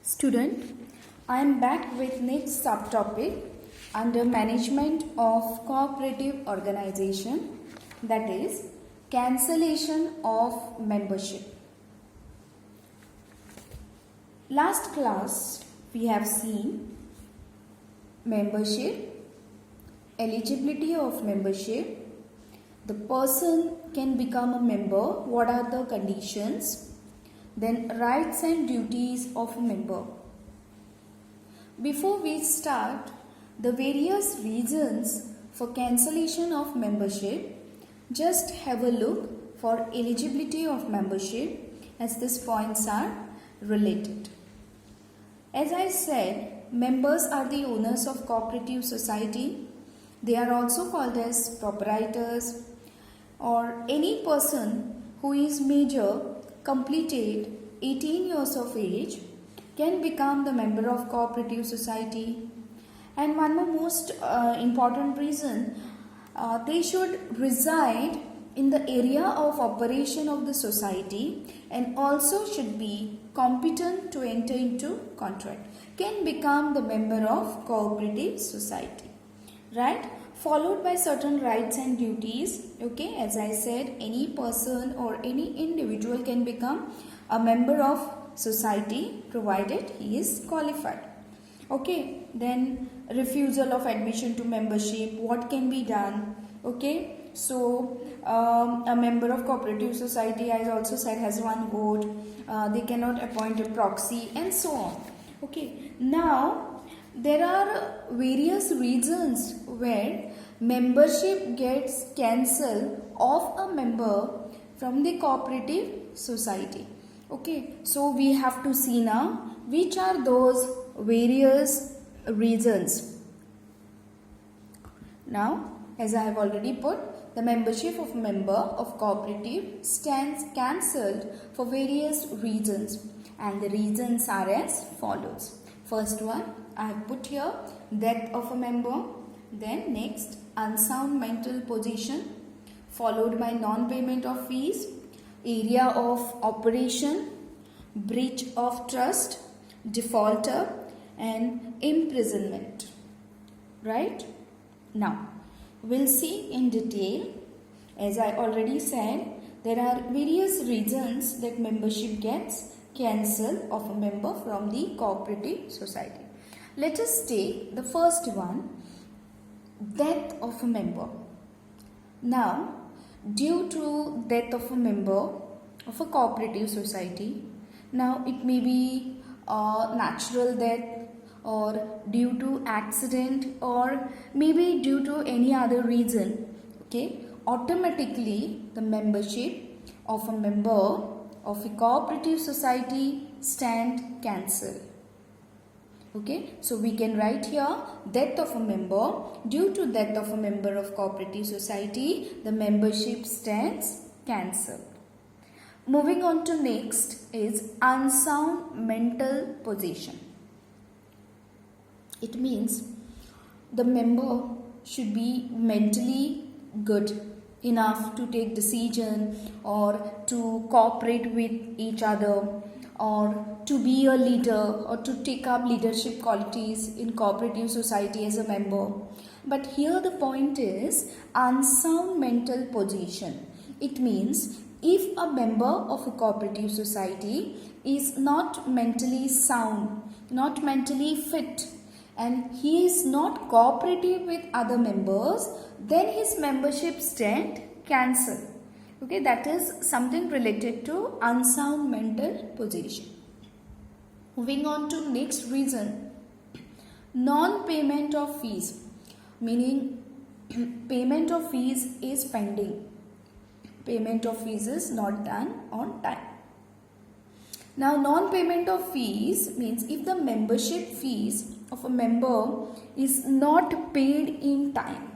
Student, I am back with next subtopic under management of cooperative organization, that is cancellation of membership. Last class we have seen membership, eligibility of membership, the person can become a member, what are the conditions, then rights and duties of a member. Before we start the various reasons for cancellation of membership, just have a look for eligibility of membership as these points are related. As I said, members are the owners of cooperative society. They are also called as proprietors, or any person who is major, completed 18 years of age, can become the member of cooperative society. And one more most important reason, they should reside in the area of operation of the society and also should be competent to enter into contract, can become the member of cooperative society, right? Followed by certain rights and duties. Okay, as I said, any person or any individual can become a member of society provided he is qualified. Okay, then refusal of admission to membership, what can be done? Okay, so a member of cooperative society, as also said, has one vote. They cannot appoint a proxy and so on. Okay, now there are various reasons where membership gets cancelled of a member from the cooperative society. Okay, so we have to see now which are those various reasons. Now, as I have already put, the membership of a member of cooperative stands cancelled for various reasons, and the reasons are as follows. First one, I have put here death of a member, then next unsound mental position, followed by non-payment of fees, area of operation, breach of trust, defaulter and imprisonment. Right? Now, we'll see in detail. As I already said, there are various reasons that membership gets cancelled of a member from the cooperative society. Let us take the first one, death of a member. Now, due to death of a member of a cooperative society, now it may be a natural death or due to accident or maybe due to any other reason, okay, automatically the membership of a member of a cooperative society stand cancelled. Okay, so we can write here death of a member. Due to death of a member of cooperative society, the membership stands cancelled. Moving on to next is unsound mental position. It means the member should be mentally good enough to take decision or to cooperate with each other or to be a leader or to take up leadership qualities in cooperative society as a member. But here the point is unsound mental position. It means if a member of a cooperative society is not mentally sound, not mentally fit, and he is not cooperative with other members, then his membership stand cancelled. Okay, that is something related to unsound mental position. Moving on to next reason, non-payment of fees, meaning payment of fees is pending. Payment of fees is not done on time. Now, non-payment of fees means if the membership fees of a member is not paid in time.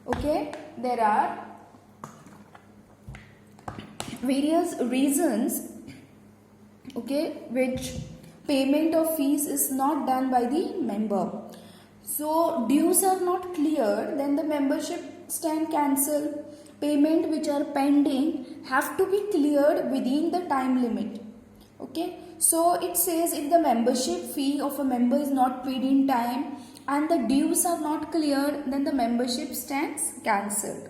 Okay, there are various reasons, okay, which payment of fees is not done by the member. So, dues are not clear, then the membership stand cancelled. Payment which are pending have to be cleared within the time limit. Okay, so it says if the membership fee of a member is not paid in time and the dues are not cleared, then the membership stands cancelled.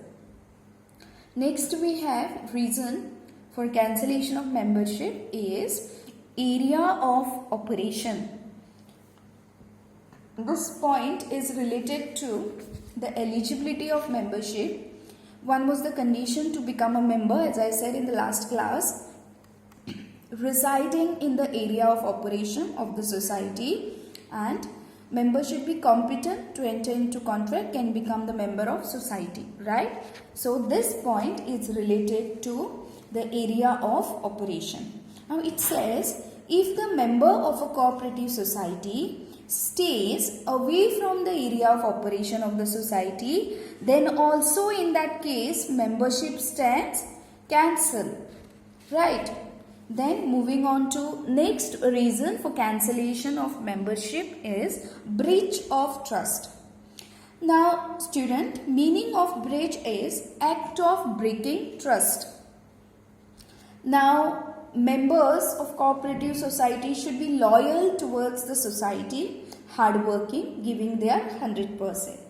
Next we have reason for cancellation of membership is area of operation. This point is related to the eligibility of membership. One was the condition to become a member, as I said in the last class, residing in the area of operation of the society, and member should be competent to enter into contract and become the member of society, right? So this point is related to the area of operation. Now it says if the member of a cooperative society stays away from the area of operation of the society, then also in that case membership stands cancelled, right? Then moving on to next reason for cancellation of membership is breach of trust. Now student, meaning of breach is act of breaking trust. Now members of cooperative society should be loyal towards the society, hardworking, giving their 100%.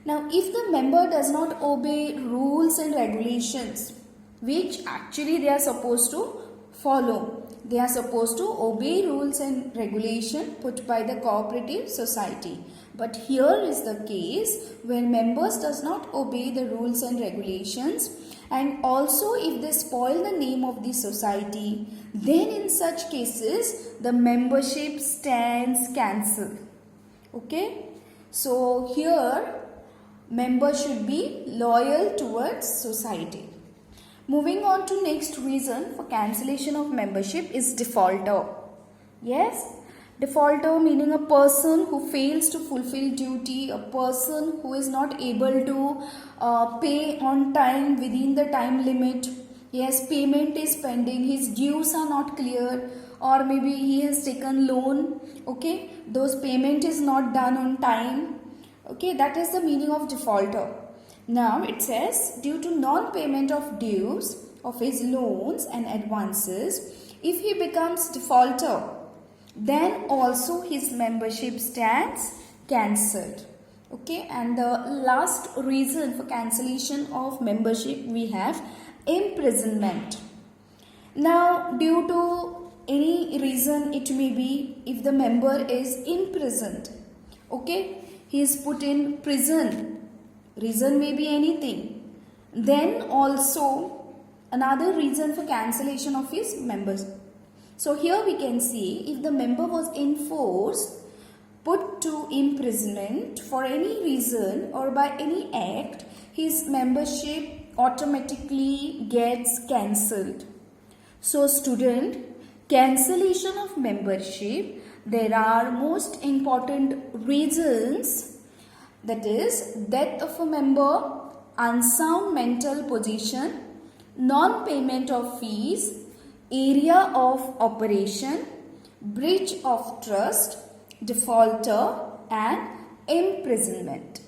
Now if the member does not obey rules and regulations, which actually they are supposed to follow. They are supposed to obey rules and regulation put by the cooperative society. But here is the case when members does not obey the rules and regulations, and also if they spoil the name of the society, then in such cases the membership stands cancelled. Okay. So here members should be loyal towards society. Moving on to next reason for cancellation of membership is defaulter. Yes, defaulter meaning a person who fails to fulfill duty, a person who is not able to pay on time within the time limit. Yes, payment is pending, his dues are not clear, or maybe he has taken loan. Okay, those payment is not done on time. Okay, that is the meaning of defaulter. Now it says due to non-payment of dues of his loans and advances, if he becomes defaulter, then also his membership stands cancelled. Okay, and the last reason for cancellation of membership we have imprisonment. Now due to any reason it may be, if the member is imprisoned, okay, he is put in prison. Reason may be anything. Then also another reason for cancellation of his members. So here we can see if the member was enforced, put to imprisonment for any reason or by any act, his membership automatically gets cancelled. So student, cancellation of membership, there are most important reasons. That is death of a member, unsound mental position, non-payment of fees, area of operation, breach of trust, defaulter and imprisonment.